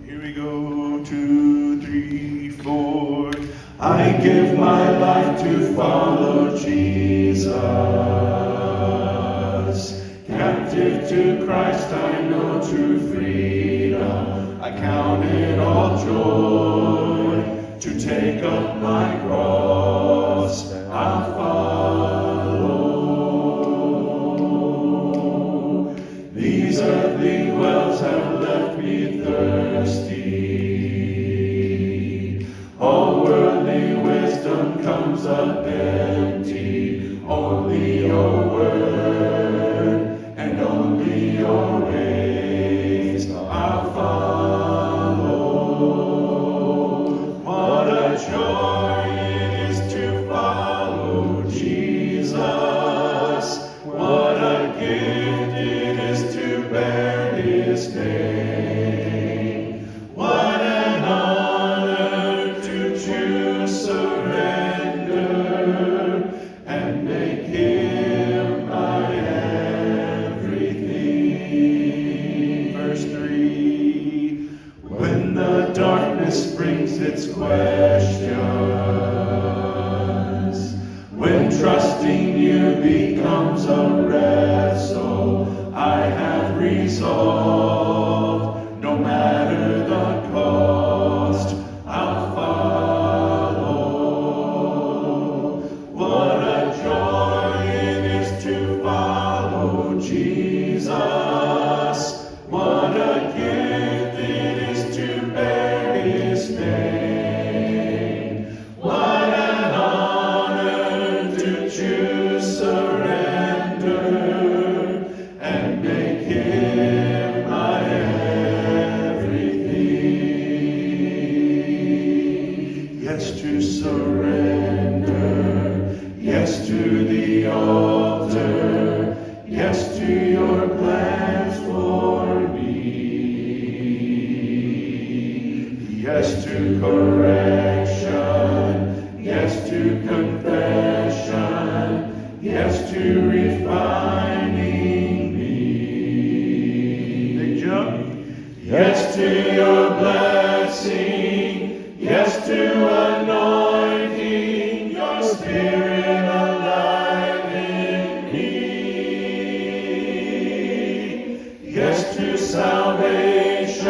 Here we go, 2, 3, 4. I give my life to follow Jesus. Captive to Christ, I know true freedom. I count it all joy to take up my cross. I'll follow. These earthly wells have left me thirsty. All worldly wisdom comes up empty. Only your word and only your ways I'll follow. What a joy it is to follow Jesus. What a gift it is to bear his name. What an honor to choose surrender and make him my everything. Verse 3. When the darkness brings its questions, when trusting you becomes a wrestle, I have resolved, no matter the cost, I'll follow. What a joy it is to follow Jesus. What a gift it is to bear his name. What an honor to choose surrender and make him my everything. Yes to surrender. Yes to the altar. Yes to your plans for me. Yes to correction. Yes to confession. Yes to refining me. Big jump. Yes to your blessing. Yes to anointing your spirit alive in me. Yes to salvation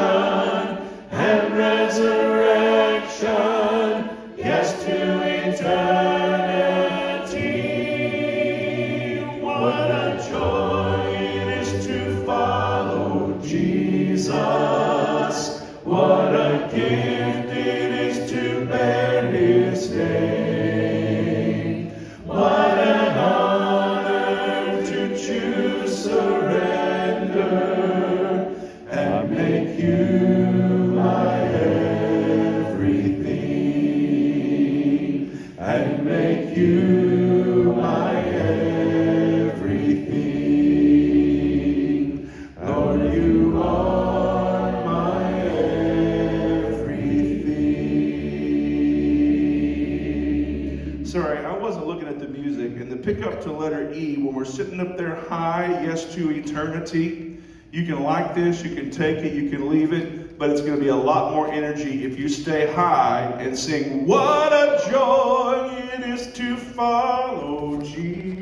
and resurrection. Yes to eternity. What a joy it is to follow Jesus. What a gift it is to bear his name. What an honor to choose surrender and make you my everything. And make you my everything. Lord, you are my everything. Sorry, I wasn't looking at the music. And the pickup to letter E, when we're sitting up there high, yes to eternity, you can like this, you can take it, you can leave it, but it's going to be a lot more energy if you stay high and sing, what a joy it is to follow Jesus.